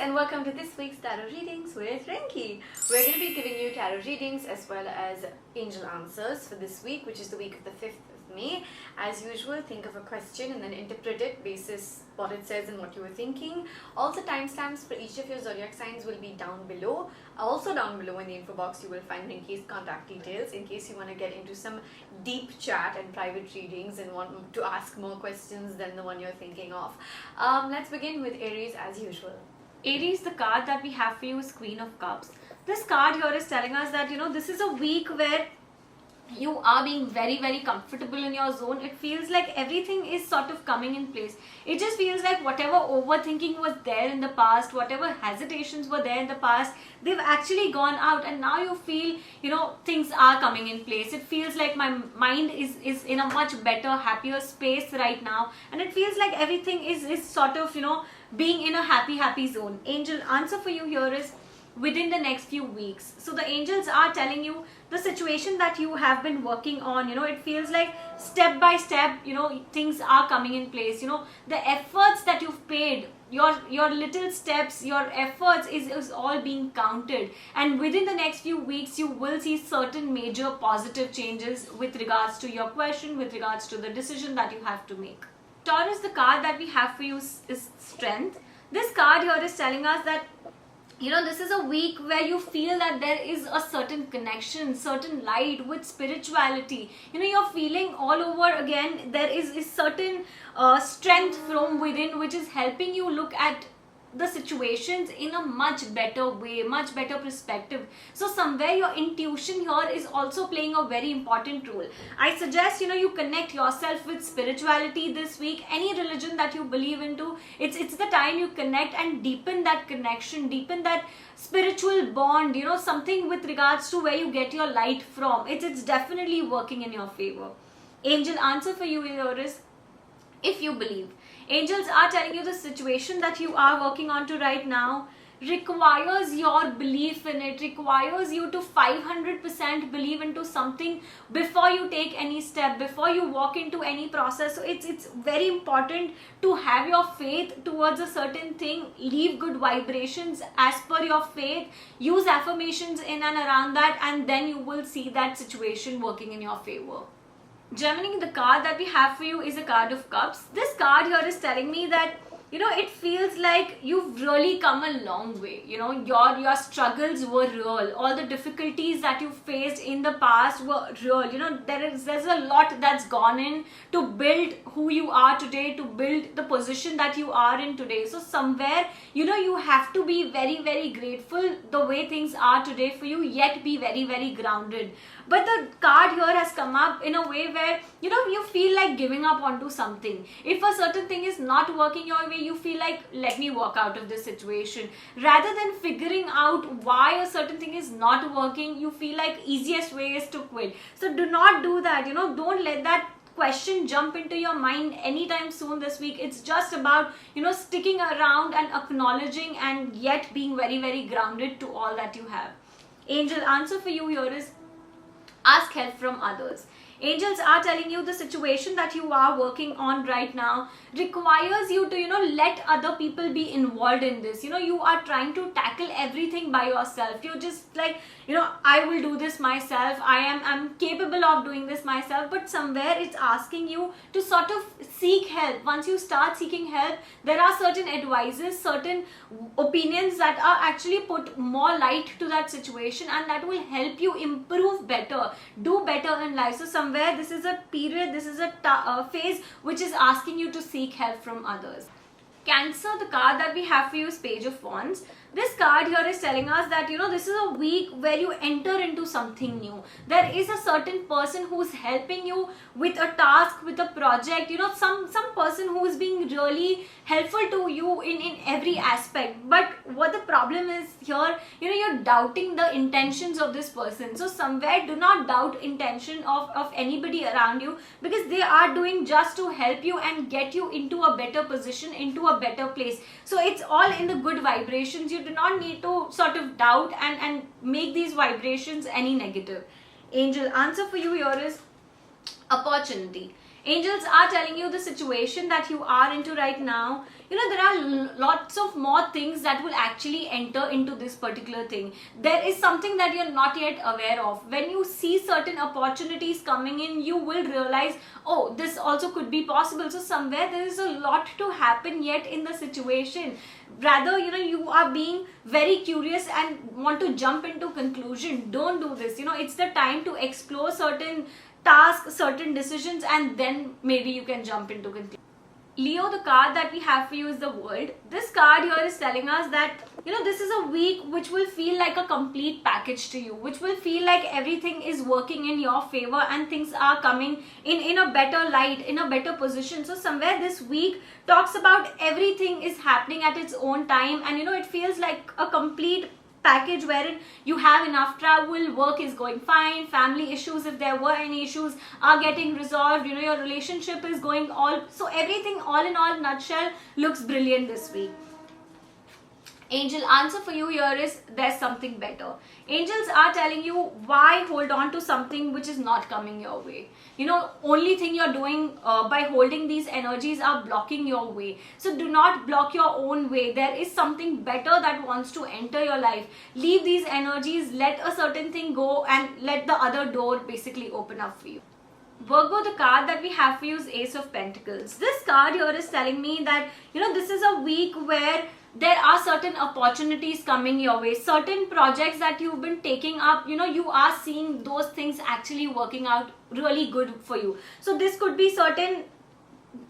and welcome to this week's tarot readings with Rinky. We're going to be giving you tarot readings as well as angel answers for this week, which is the week of the 5th of May. As usual, think of a question and then interpret it basis what it says and what you were thinking. Also, timestamps for each of your zodiac signs will be down below. Also down below in the info box you will find Rinky's contact details in case you want to get into some deep chat and private readings and want to ask more questions than the one you're thinking of. Let's begin with Aries as usual. Aries, the card that we have for you is Queen of Cups. This card here is telling us that, this is a week where you are being very, very comfortable in your zone. It feels like everything is sort of coming in place. It just feels like whatever overthinking was there in the past, whatever hesitations were there in the past, they've actually gone out, and now you feel, things are coming in place. It feels like my mind is in a much better, happier space right now, and it feels like everything is sort of, being in a happy zone. Angel answer for you here is within the next few weeks. So the angels are telling you the situation that you have been working on, it feels like step by step, things are coming in place. The efforts that you've paid, your little steps, your efforts is all being counted, and within the next few weeks you will see certain major positive changes with regards to your question, with regards to the decision that you have to make. Taurus, the card that we have for you is Strength. This card here is telling us that this is a week where you feel that there is a certain connection, certain light with spirituality. You're feeling all over again. There is certain strength from within which is helping you look at the situations in a much better way, much better perspective. So somewhere your intuition here is also playing a very important role. I suggest you connect yourself with spirituality this week. Any religion that you believe into, it's the time you connect and deepen that connection, deepen that spiritual bond, something with regards to where you get your light from. It's definitely working in your favor. Angel answer for you here is if you believe. Angels are telling you the situation that you are working on to right now requires your belief in it, requires you to 500% believe into something before you take any step, before you walk into any process. So it's very important to have your faith towards a certain thing, leave good vibrations as per your faith, use affirmations in and around that, and then you will see that situation working in your favor. Gemini, the card that we have for you is a card of cups. This card here is telling me that it feels like you've really come a long way. Your struggles were real. All the difficulties that you faced in the past were real. There's a lot that's gone in to build who you are today, to build the position that you are in today. So somewhere, you have to be very, very grateful the way things are today for you, yet be very, very grounded. But the card here has come up in a way where, you feel like giving up onto something. If a certain thing is not working your way, you feel like, let me walk out of this situation. Rather than figuring out why a certain thing is not working, you feel like easiest way is to quit. So do not do that. Don't let that question jump into your mind anytime soon this week. It's just about, sticking around and acknowledging and yet being very, very grounded to all that you have. Angel answer for you here is ask help from others. Angels are telling you the situation that you are working on right now requires you to, let other people be involved in this. You are trying to tackle everything by yourself. You're just like, I will do this myself. I'm capable of doing this myself. But somewhere it's asking you to sort of seek help. Once you start seeking help, there are certain advices, certain opinions that are actually put more light to that situation, and that will help you improve better, do better in life. So somewhere this is a period, this is a phase which is asking you to seek help from others. Cancer, the card that we have for you is Page of Wands. This card here is telling us that, this is a week where you enter into something new. There is a certain person who's helping you with a task, with a project, some person who is being really helpful to you in every aspect. But what the problem is here, you're doubting the intentions of this person. So somewhere do not doubt intention of anybody around you, because they are doing just to help you and get you into a better position, into a better place. So it's all in the good vibrations. You do not need to sort of doubt and make these vibrations any negative. Angel answer for you here is opportunity. Angels are telling you the situation that you are into right now, there are lots of more things that will actually enter into this particular thing. There is something that you're not yet aware of. When you see certain opportunities coming in, you will realize, oh, this also could be possible. So somewhere there is a lot to happen yet in the situation. Rather, you are being very curious and want to jump into conclusion. Don't do this. It's the time to explore certain tasks, certain decisions, and then maybe you can jump into conclusion. Leo, the card that we have for you is the World. This card here is telling us that, this is a week which will feel like a complete package to you, which will feel like everything is working in your favor and things are coming in a better light, in a better position. So somewhere this week talks about everything is happening at its own time, and it feels like a complete package wherein you have enough travel, work is going fine, family issues, if there were any issues, are getting resolved, your relationship is going so everything all in all nutshell looks brilliant this week. Angel answer for you here is there's something better. Angels are telling you, why hold on to something which is not coming your way? Only thing you're doing by holding these energies are blocking your way. So do not block your own way. There is something better that wants to enter your life. Leave these energies, let a certain thing go, and let the other door basically open up for you. Virgo, the card that we have for you is Ace of Pentacles. This card here is telling me that, this is a week where there are certain opportunities coming your way, certain projects that you've been taking up, you are seeing those things actually working out really good for you. So this could be certain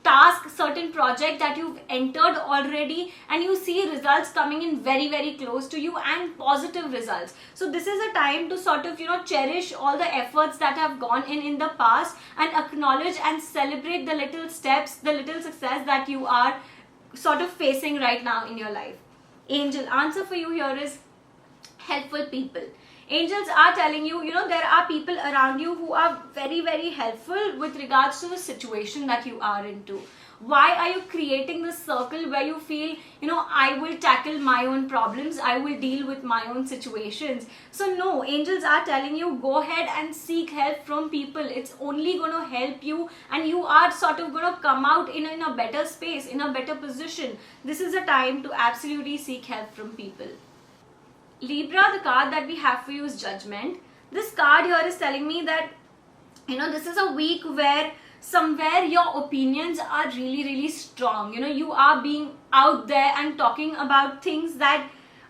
task, certain project that you've entered already and you see results coming in very, very close to you and positive results. So this is a time to sort of, cherish all the efforts that have gone in the past and acknowledge and celebrate the little steps, the little success that you are sort of facing right now in your life. Angel answer for you here is helpful people. Angels are telling you, there are people around you who are very, very helpful with regards to the situation that you are into. Why are you creating this circle where you feel, I will tackle my own problems, I will deal with my own situations? So no, angels are telling you, go ahead and seek help from people. It's only going to help you and you are sort of going to come out in a better space, in a better position. This is a time to absolutely seek help from people. Libra, the card that we have for you is Judgment. This card here is telling me that, this is a week where somewhere your opinions are really, really strong. You are being out there and talking about things that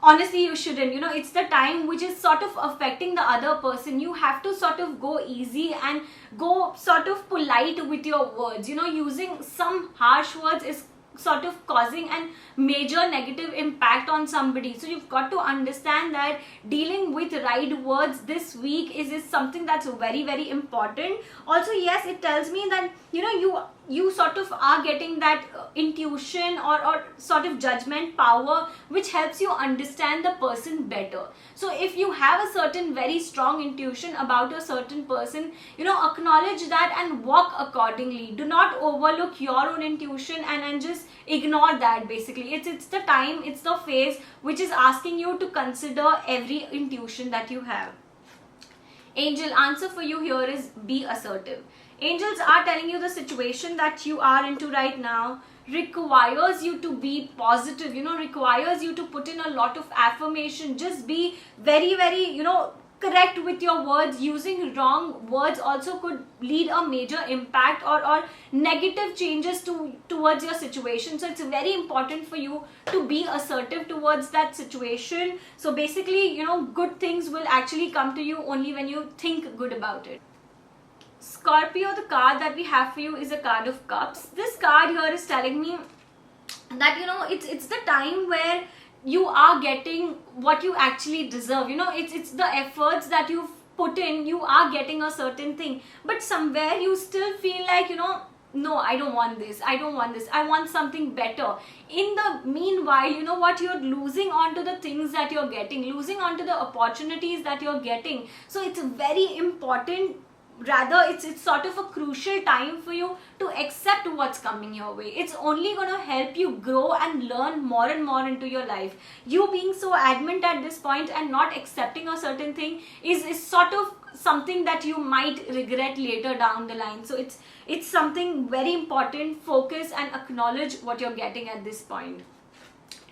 honestly you shouldn't. It's the time which is sort of affecting the other person. You have to sort of go easy and go sort of polite with your words. Using some harsh words is sort of causing a major negative impact on somebody. So you've got to understand that dealing with right words this week is something that's very, very important. Also, yes, it tells me that you sort of are getting that intuition or sort of judgment power which helps you understand the person better. So if you have a certain very strong intuition about a certain person, acknowledge that and walk accordingly. Do not overlook your own intuition and just ignore that. Basically, it's the time, it's the phase which is asking you to consider every intuition that you have. Angel answer for you here is be assertive. Angels are telling you the situation that you are into right now requires you to be positive, requires you to put in a lot of affirmation. Just be very, very, correct with your words. Using wrong words also could lead a major impact or negative changes towards your situation. So it's very important for you to be assertive towards that situation. So basically, good things will actually come to you only when you think good about it. Scorpio, the card that we have for you is a card of cups. This card here is telling me that it's the time where you are getting what you actually deserve. It's the efforts that you've put in, you are getting a certain thing, but somewhere you still feel like no, I don't want this, I want something better. In the meanwhile, you're losing onto the things that you're getting, losing onto the opportunities that you're getting. So it's very important, rather it's sort of a crucial time for you to accept what's coming your way. It's only going to help you grow and learn more and more into your life. You being so adamant at this point and not accepting a certain thing is sort of something that you might regret later down the line. So it's something very important. Focus and acknowledge what you're getting at this point.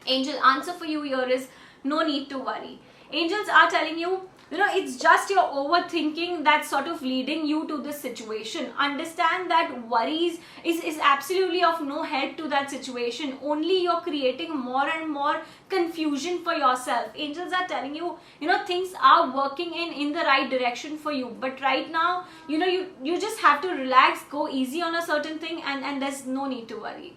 Angel answer for you here is no need to worry. Angels are telling you, it's just your overthinking that's sort of leading you to this situation. Understand that worries is absolutely of no help to that situation. Only you're creating more and more confusion for yourself. Angels are telling you, things are working in the right direction for you. But right now, you just have to relax, go easy on a certain thing, and there's no need to worry.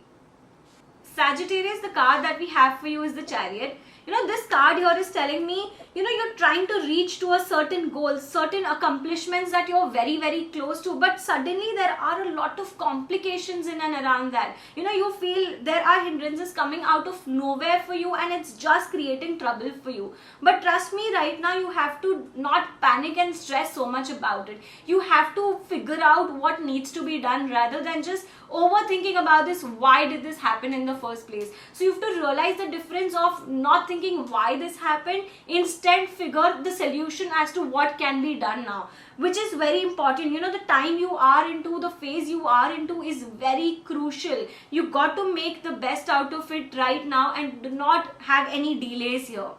Sagittarius, the card that we have for you is the Chariot. This card here is telling me, you're trying to reach to a certain goal, certain accomplishments that you're very, very close to, but suddenly there are a lot of complications in and around that. You feel there are hindrances coming out of nowhere for you, and it's just creating trouble for you. But trust me, right now you have to not panic and stress so much about it. You have to figure out what needs to be done rather than just overthinking about this. Why did this happen in the first place? So you have to realize the difference of not thinking why this happened, instead figure the solution as to what can be done now, which is very important. The time you are into, the phase you are into is very crucial. You got to make the best out of it right now and do not have any delays here.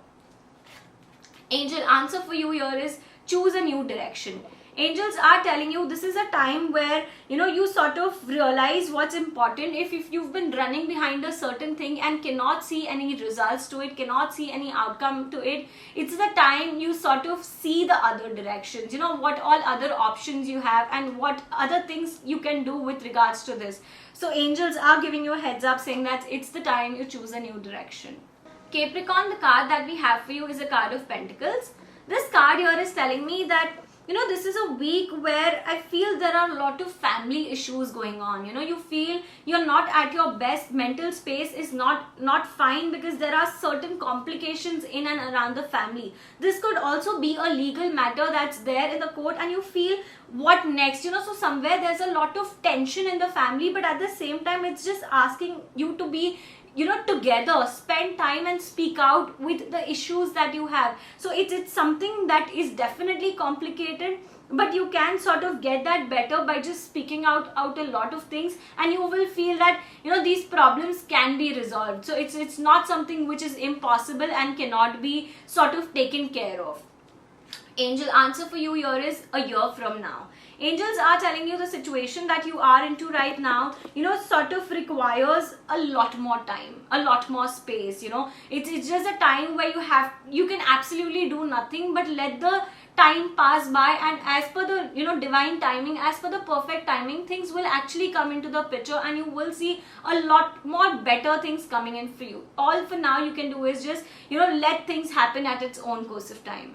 Angel answer for you here is choose a new direction. Angels are telling you this is a time where you sort of realize what's important. If you've been running behind a certain thing and cannot see any results to it, cannot see any outcome to it, it's the time you sort of see the other directions, what all other options you have and what other things you can do with regards to this. So angels are giving you a heads up saying that it's the time you choose a new direction. Capricorn, the card that we have for you is a card of Pentacles. This card here is telling me that this is a week where I feel there are a lot of family issues going on. You feel you're not at your best. Mental space is not fine because there are certain complications in and around the family. This could also be a legal matter that's there in the court, and you feel what next? So somewhere there's a lot of tension in the family, but at the same time it's just asking you to be together, spend time and speak out with the issues that you have. So it's something that is definitely complicated, but you can sort of get that better by just speaking out a lot of things, and you will feel that these problems can be resolved. So it's not something which is impossible and cannot be sort of taken care of. Angel answer for you here is a year from now. Angels are telling you the situation that you are into right now, sort of requires a lot more time, a lot more space. It's just a time where you can absolutely do nothing but let the time pass by, and as per the divine timing, as per the perfect timing, things will actually come into the picture and you will see a lot more better things coming in for you. All for now you can do is just let things happen at its own course of time.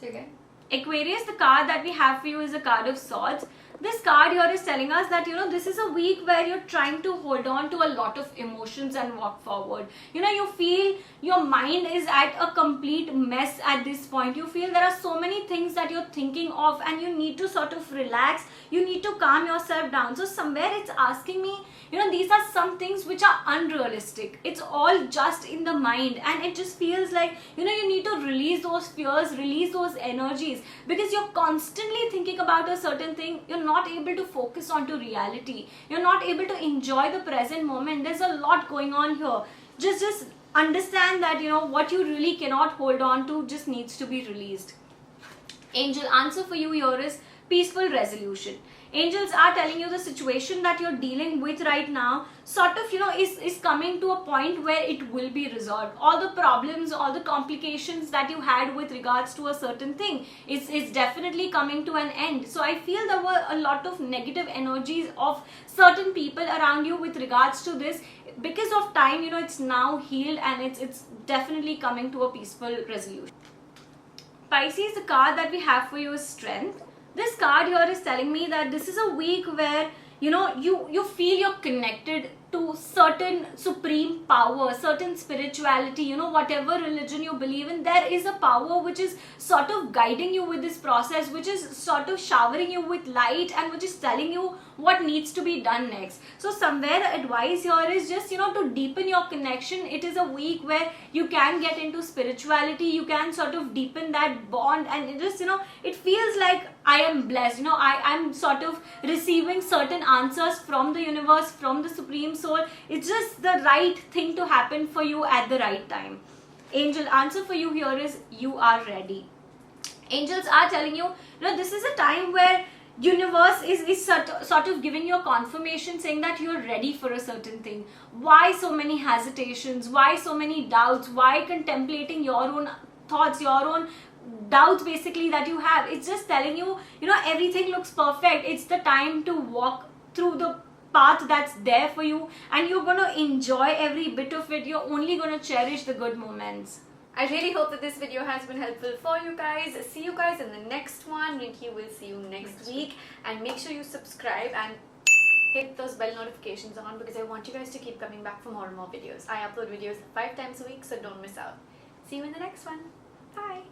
So again, Aquarius, the card that we have for you is a card of Swords. This card here is telling us that this is a week where you're trying to hold on to a lot of emotions and walk forward. You feel your mind is at a complete mess at this point. You feel there are so many things that you're thinking of and you need to sort of relax. You need to calm yourself down. So somewhere it's asking me, these are some things which are unrealistic. It's all just in the mind, and it just feels like you need to release those fears, release those energies, because you're constantly thinking about a certain thing. You're not able to focus onto reality. You're not able to enjoy the present moment. There's a lot going on here. Just understand that what you really cannot hold on to just needs to be released. Angel answer for you here is peaceful resolution. Angels are telling you the situation that you're dealing with right now sort of is coming to a point where it will be resolved. All the problems, all the complications that you had with regards to a certain thing is definitely coming to an end. So I feel there were a lot of negative energies of certain people around you with regards to this. Because of time, it's now healed and it's definitely coming to a peaceful resolution. Pisces, the card that we have for you is Strength. This card here is telling me that this is a week where you feel you're connected to certain supreme power, certain spirituality, whatever religion you believe in, there is a power which is sort of guiding you with this process, which is sort of showering you with light, and which is telling you what needs to be done next. So somewhere the advice here is just, to deepen your connection. It is a week where you can get into spirituality, you can sort of deepen that bond, and it just, it feels like I am blessed, I'm sort of receiving certain answers from the universe, from the Supreme Soul. It's just the right thing to happen for you at the right time. Angel answer for you here is you are ready. Angels are telling you, this is a time where universe is sort of giving you a confirmation, saying that you're ready for a certain thing. Why so many hesitations? Why so many doubts? Why contemplating your own thoughts, your own doubts basically that you have? It's just telling you, everything looks perfect. It's the time to walk through the path that's there for you, and you're going to enjoy every bit of it. You're only going to cherish the good moments. I really hope that this video has been helpful for you guys. See you guys in the next one. Rinky will see you next week. And make sure you subscribe and hit those bell notifications on, because I want you guys to keep coming back for more and more videos. I upload videos 5 times a week, so don't miss out. See you in the next one. Bye.